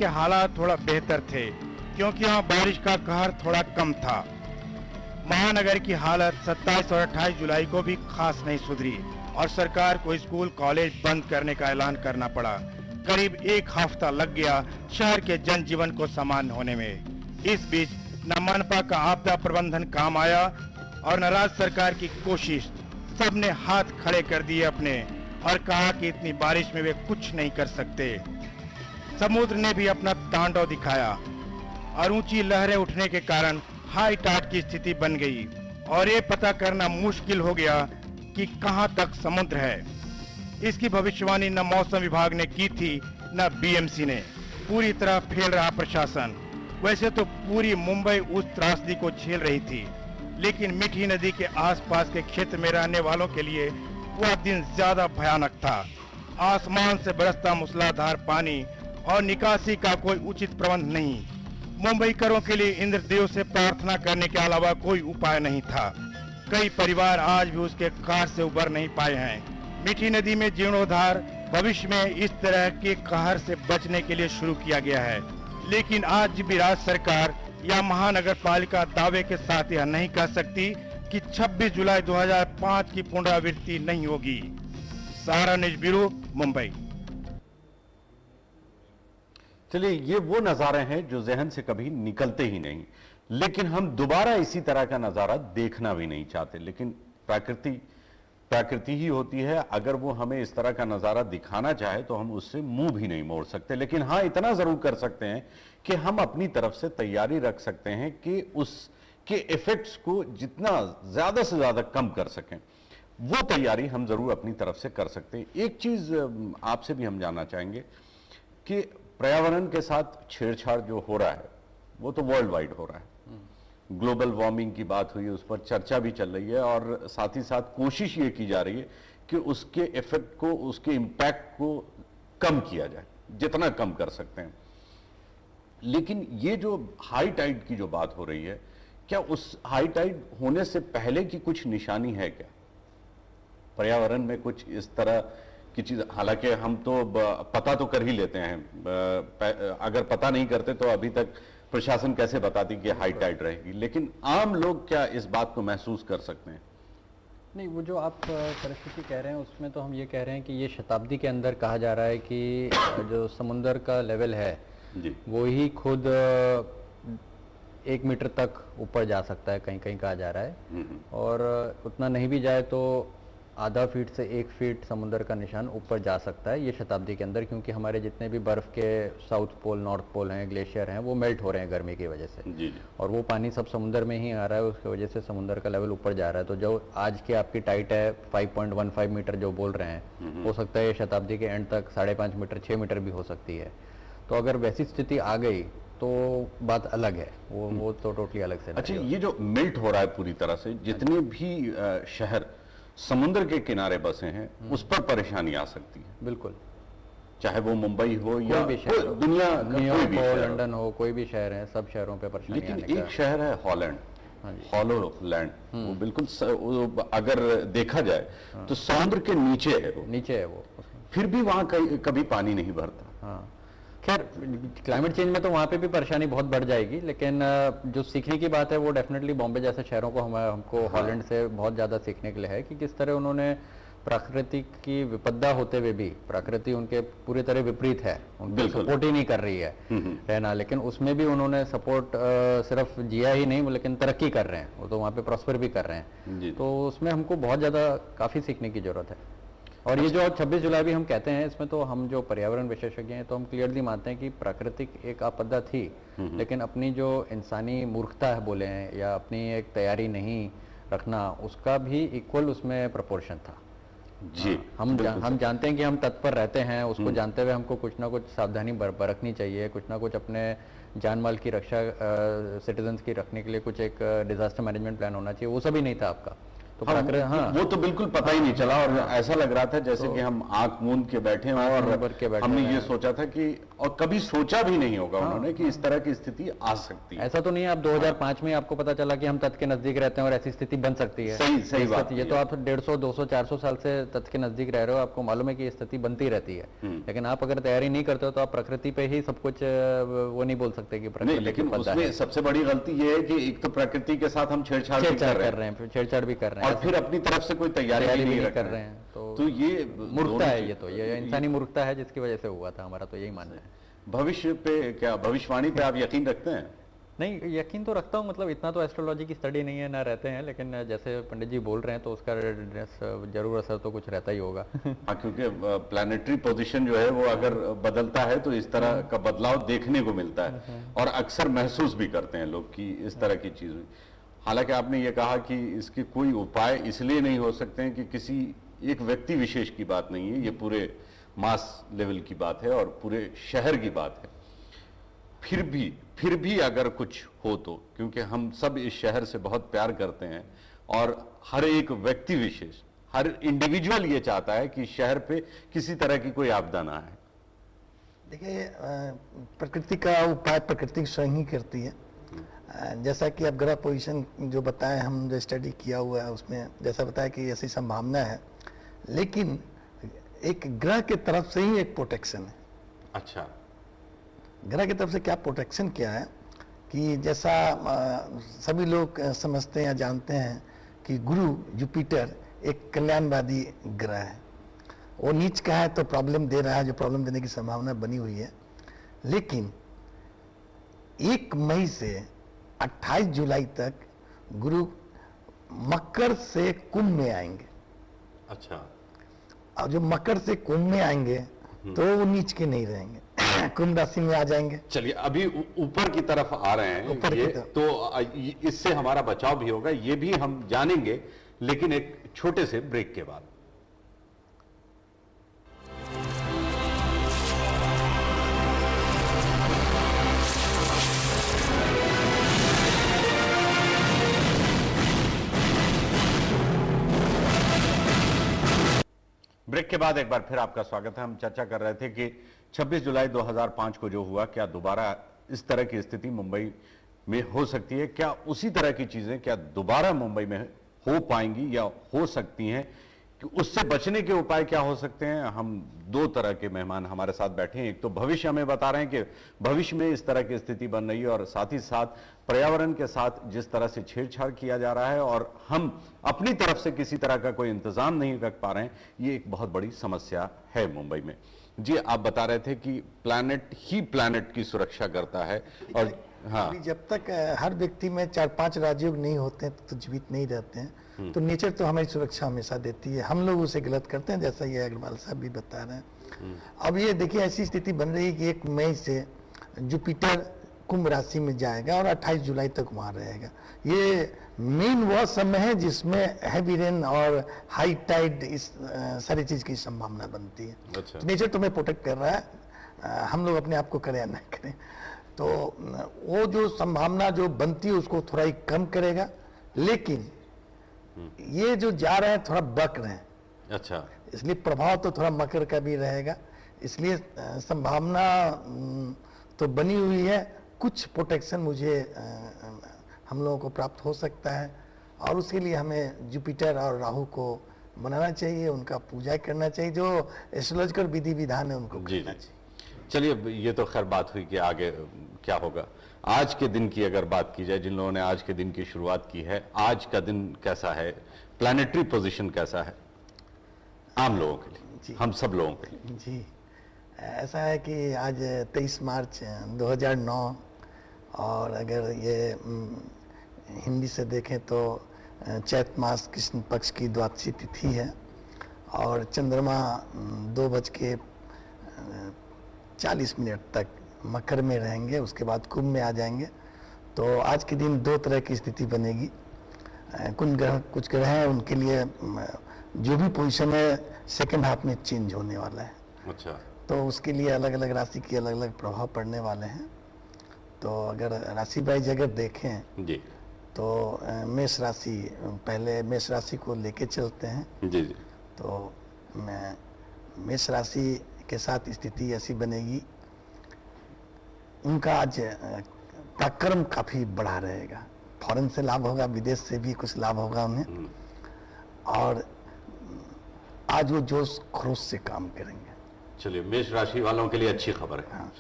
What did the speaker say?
के हालात थोड़ा बेहतर थे क्योंकि यहाँ बारिश का कहर थोड़ा कम था। महानगर की हालत 27 और 28 जुलाई को भी खास नहीं सुधरी और सरकार को स्कूल कॉलेज बंद करने का ऐलान करना पड़ा। करीब एक हफ्ता लग गया शहर के जनजीवन को सामान्य होने में। इस बीच न मनपा का आपदा प्रबंधन काम आया और न राज्य सरकार की कोशिश। सबने हाथ खड़े कर दिए अपने और कहा कि इतनी बारिश में वे कुछ नहीं कर सकते। समुद्र ने भी अपना तांडव दिखाया और ऊंची लहरें उठने के कारण हाई टाइड की स्थिति बन गई और ये पता करना मुश्किल हो गया कि कहां तक समुद्र है। इसकी भविष्यवाणी न मौसम विभाग ने की थी न बीएमसी ने। पूरी तरह फेल रहा प्रशासन। वैसे तो पूरी मुंबई उस त्रासदी को झेल रही थी, लेकिन मीठी नदी के आसपास के क्षेत्र में रहने वालों के लिए वह दिन ज्यादा भयानक था। आसमान से बरसता मूसलाधार पानी और निकासी का कोई उचित प्रबंध नहीं। मुंबईकरों के लिए इंद्रदेव से प्रार्थना करने के अलावा कोई उपाय नहीं था। कई परिवार आज भी उसके कहर से उबर नहीं पाए हैं। मीठी नदी में जीर्णोद्धार भविष्य में इस तरह के कहर से बचने के लिए शुरू किया गया है, लेकिन आज भी राज्य सरकार या महानगर पालिका दावे के साथ यह नहीं कह सकती कि 26 जुलाई 2005 की पुनरावृत्ति नहीं होगी। सहारा न्यूज़ ब्यूरो, मुंबई। चलिए, ये वो नजारे हैं जो जहन से कभी निकलते ही नहीं, लेकिन हम दोबारा इसी तरह का नजारा देखना भी नहीं चाहते। लेकिन प्रकृति ही होती है, अगर वो हमें इस तरह का नजारा दिखाना चाहे तो हम उससे मुंह भी नहीं मोड़ सकते। लेकिन हाँ, इतना जरूर कर सकते हैं कि हम अपनी तरफ से तैयारी रख सकते हैं कि उसके इफेक्ट्स को जितना ज्यादा से ज्यादा कम कर सकें, वो तैयारी हम जरूर अपनी तरफ से कर सकते हैं। एक चीज आपसे भी हम जानना चाहेंगे कि पर्यावरण के साथ छेड़छाड़ जो हो रहा है वो तो वर्ल्ड वाइड हो रहा है। ग्लोबल वार्मिंग की बात हुई, उस पर चर्चा भी चल रही है और साथ ही साथ कोशिश ये की जा रही है कि उसके इफेक्ट को, उसके इम्पैक्ट को कम किया जाए, जितना कम कर सकते हैं। लेकिन ये जो हाई टाइड की जो बात हो रही है, क्या उस हाई टाइड होने से पहले की कुछ निशानी है क्या पर्यावरण में? कुछ इस तरह की चीज, हालांकि हम तो पता तो कर ही लेते हैं, अगर पता नहीं करते तो अभी तक प्रशासन कैसे बताती कि हाई टाइड रहेगी, लेकिन आम लोग क्या इस बात को महसूस कर सकते हैं? नहीं, वो जो आप परिस्थिति कह रहे हैं उसमें तो हम ये कह रहे हैं कि ये शताब्दी के अंदर कहा जा रहा है कि जो समुद्र का लेवल है जी, वो ही खुद 1 मीटर तक ऊपर जा सकता है, कहीं कहीं कहा जा रहा है। और उतना नहीं भी जाए तो आधा फीट से 1 फीट समुद्र का निशान ऊपर जा सकता है ये शताब्दी के अंदर, क्योंकि हमारे जितने भी बर्फ के साउथ पोल, नॉर्थ पोल हैं, ग्लेशियर हैं, वो मेल्ट हो रहे हैं गर्मी की वजह से। जी। और वो पानी सब समुद्र में ही आ रहा है, उसकी वजह से समुद्र का लेवल ऊपर जा रहा है। तो जो आज की आपकी टाइट है 5.15 मीटर जो बोल रहे हैं, हो सकता है ये शताब्दी के एंड तक 5.5 मीटर, 6 मीटर भी हो सकती है। तो अगर वैसी स्थिति आ गई तो बात अलग है, वो तो टोटली अलग से। अच्छा, ये जो मेल्ट हो रहा है पूरी तरह से, जितने भी शहर समुद्र के किनारे बसे हैं उस पर परेशानी आ सकती है। बिल्कुल, चाहे वो मुंबई हो या भी शहर हो, दुनिया न्यूयॉर्क हो, लंदन हो, कोई भी शहर है, सब शहरों पे परेशानी। लेकिन एक शहर है हॉलैंड, हॉलो लैंड, वो बिल्कुल अगर देखा जाए तो समुद्र के नीचे है वो, फिर भी वहां कभी पानी नहीं भरता। हाँ, खैर क्लाइमेट चेंज में तो वहाँ पे भी परेशानी बहुत बढ़ जाएगी, लेकिन जो सीखने की बात है वो डेफिनेटली बॉम्बे जैसे शहरों को हमको हॉलैंड से बहुत ज़्यादा सीखने के लिए है कि किस तरह उन्होंने प्रकृति की विपदा होते हुए भी, प्रकृति उनके पूरी तरह विपरीत है, उनको सपोर्ट ही नहीं कर रही है रहना, लेकिन उसमें भी उन्होंने सपोर्ट सिर्फ जिया ही नहीं लेकिन तरक्की कर रहे हैं, वो तो वहाँ पे प्रॉस्पर भी कर रहे हैं। तो उसमें हमको बहुत ज़्यादा काफ़ी सीखने की जरूरत है। और ये जो 26 जुलाई भी हम कहते हैं, इसमें तो हम जो पर्यावरण विशेषज्ञ हैं तो हम क्लियरली मानते हैं कि प्राकृतिक एक आपदा थी, लेकिन अपनी जो इंसानी मूर्खता है बोले हैं या अपनी एक तैयारी नहीं रखना, उसका भी इक्वल उसमें प्रोपोर्शन था। जी, हम जानते हैं कि हम तत्पर रहते हैं, उसको जानते हुए हमको कुछ ना कुछ सावधानी बरतनी चाहिए, कुछ ना कुछ अपने जान माल की रक्षा सिटीजन्स की रखने के लिए कुछ एक डिजास्टर मैनेजमेंट प्लान होना चाहिए। वो सभी नहीं था आपका। तो वो तो बिल्कुल पता ही नहीं चला और ऐसा लग रहा था जैसे कि हम आंख मूंद के बैठे हैं और हमने ये सोचा था कि और कभी सोचा भी नहीं होगा उन्होंने कि इस तरह की स्थिति आ सकती है। ऐसा तो नहीं है आप 2005 में आपको पता चला कि हम तट के नजदीक रहते हैं और ऐसी स्थिति बन सकती है। सही बात। ये तो आप 150, 200, 400 साल से तट के नजदीक रह रहे हो, आपको मालूम है कि ये स्थिति बनती रहती है। लेकिन आप अगर तैयारी नहीं करते हो तो आप प्रकृति पे ही सब कुछ वो नहीं बोल सकते कि नहीं, लेकिन उसमें सबसे बड़ी गलती ये है कि एक तो प्रकृति के साथ हम छेड़छाड़ भी कर रहे हैं, छेड़छाड़ भी कर रहे हैं और फिर अपनी तरफ से कोई तैयारी भी नहीं कर रहे हैं। तो ये मूर्खता है, ये इंसानी मूर्खता है जिसकी वजह से हुआ था। हमारा तो यही मानना है। भविष्य पे क्या, भविष्यवाणी पे आप यकीन रखते हैं? नहीं, यकीन तो रखता हूँ, मतलब इतना तो एस्ट्रोलॉजी की स्टडी नहीं है, ना रहते हैं, लेकिन जैसे पंडित जी बोल रहे हैं तो उसका जरूर असर तो कुछ रहता ही होगा। हाँ, क्योंकि प्लानिटरी पोजीशन जो है वो अगर बदलता है तो इस तरह का बदलाव देखने को मिलता है और अक्सर महसूस भी करते हैं लोग कि इस तरह की चीज हुई। हालांकि आपने ये कहा कि इसके कोई उपाय इसलिए नहीं हो सकते हैं कि किसी एक व्यक्ति विशेष की बात नहीं है, ये पूरे मास लेवल की बात है और पूरे शहर की बात है। फिर भी अगर कुछ हो तो, क्योंकि हम सब इस शहर से बहुत प्यार करते हैं और हर एक व्यक्ति विशेष, हर इंडिविजुअल ये चाहता है कि शहर पे किसी तरह की कोई आपदा ना आए। देखिए, प्रकृति का उपाय प्रकृति स्वयं ही करती है। जैसा कि अब ग्रह पोजीशन जो बताए, हम जो स्टडी किया हुआ है उसमें जैसा बताया कि ऐसी संभावना है, लेकिन एक ग्रह के तरफ से ही एक प्रोटेक्शन है। अच्छा, ग्रह की तरफ से क्या प्रोटेक्शन क्या है कि जैसा सभी लोग समझते हैं या जानते हैं कि गुरु जुपिटर एक कल्याणवादी ग्रह है। वो नीच का है तो प्रॉब्लम दे रहा है, जो प्रॉब्लम देने की संभावना बनी हुई है। लेकिन 1 मई से 28 जुलाई तक गुरु मकर से कुंभ में आएंगे। अच्छा, और जो मकर से कुंभ में आएंगे तो वो नीच के नहीं रहेंगे, कुंभ राशि में आ जाएंगे। चलिए, अभी ऊपर की तरफ आ रहे हैं ऊपर ये, की तरफ। तो इससे हमारा बचाव भी होगा, ये भी हम जानेंगे, लेकिन एक छोटे से ब्रेक के बाद। ब्रेक के बाद एक बार फिर आपका स्वागत है। हम चर्चा कर रहे थे कि 26 जुलाई 2005 को जो हुआ, क्या दोबारा इस तरह की स्थिति मुंबई में हो सकती है? क्या उसी तरह की चीजें क्या दोबारा मुंबई में हो पाएंगी या हो सकती हैं? कि उससे बचने के उपाय क्या हो सकते हैं? हम 2 तरह के मेहमान हमारे साथ बैठे हैं। एक तो भविष्य हमें बता रहे हैं कि भविष्य में इस तरह की स्थिति बन रही है और साथ ही साथ पर्यावरण के साथ जिस तरह से छेड़छाड़ किया जा रहा है और हम अपनी तरफ से किसी तरह का कोई इंतजाम नहीं रख पा रहे हैं, ये एक बहुत बड़ी समस्या है मुंबई में। जी, आप बता रहे थे कि प्लैनेट ही प्लैनेट की सुरक्षा करता है। और हाँ, जब तक हर व्यक्ति में 4-5 राजयोग नहीं होते हैं तो जीवित नहीं रहते हैं। तो नेचर तो हमारी सुरक्षा हमेशा देती है, हम लोग उसे गलत करते हैं, जैसा ये अग्रवाल साहब भी बता रहे हैं। अब ये देखिए, ऐसी स्थिति बन रही है कि 1 मई से जुपिटर कुंभ राशि में जाएगा और 28 जुलाई तक वहां रहेगा। ये मेन वह समय है जिसमें हैवी रेन और हाई टाइड, इस सारी चीज की संभावना बनती है। अच्छा। तो नेचर तुम्हें प्रोटेक्ट कर रहा है, हम लोग अपने आप को करें या ना करें। तो वो जो संभावना जो बनती है उसको थोड़ा ही कम करेगा, लेकिन ये जो जा रहे हैं थोड़ा बक रहे हैं। अच्छा, इसलिए प्रभाव तो थोड़ा मकर का भी रहेगा। इसलिए संभावना तो बनी हुई है, कुछ प्रोटेक्शन मुझे हम लोगों को प्राप्त हो सकता है और उसके लिए हमें जुपिटर और राहु को मनाना चाहिए, उनका पूजा करना चाहिए, जो एस्ट्रोलॉजिकल विधि विधान है उनको करना चाहिए। चलिए, ये तो खैर बात हुई कि आगे क्या होगा। आज के दिन की अगर बात की जाए, जिन लोगों ने आज के दिन की शुरुआत की है, आज का दिन कैसा है? प्लैनेटरी पोजीशन कैसा है आम लोगों के लिए, हम सब लोगों के लिए? जी, ऐसा है कि आज 23 मार्च 2009 और अगर ये हिंदी से देखें तो चैत मास कृष्ण पक्ष की द्वादशी तिथि है और चंद्रमा 2:40 तक मकर में रहेंगे, उसके बाद कुंभ में आ जाएंगे। तो आज के दिन 2 तरह की स्थिति बनेगी। कुछ ग्रह हैं उनके लिए जो भी पोजीशन है सेकेंड हाफ में चेंज होने वाला है। अच्छा, तो उसके लिए अलग अलग राशि के अलग अलग प्रभाव पड़ने वाले हैं। तो अगर राशि वाइज अगर देखें जी, तो मेष राशि, पहले मेष राशि को लेके चलते हैं। जी जी। तो मेष राशि के साथ स्थिति ऐसी बनेगी उनका आज पराक्रम काफी बड़ा रहेगा। फॉरेन से लाभ होगा, विदेश से भी कुछ लाभ होगा उन्हें, और आज वो जोश खरोश से काम करेंगे। चलिए, मेष राशि वालों के लिए अच्छी खबर है। हाँ।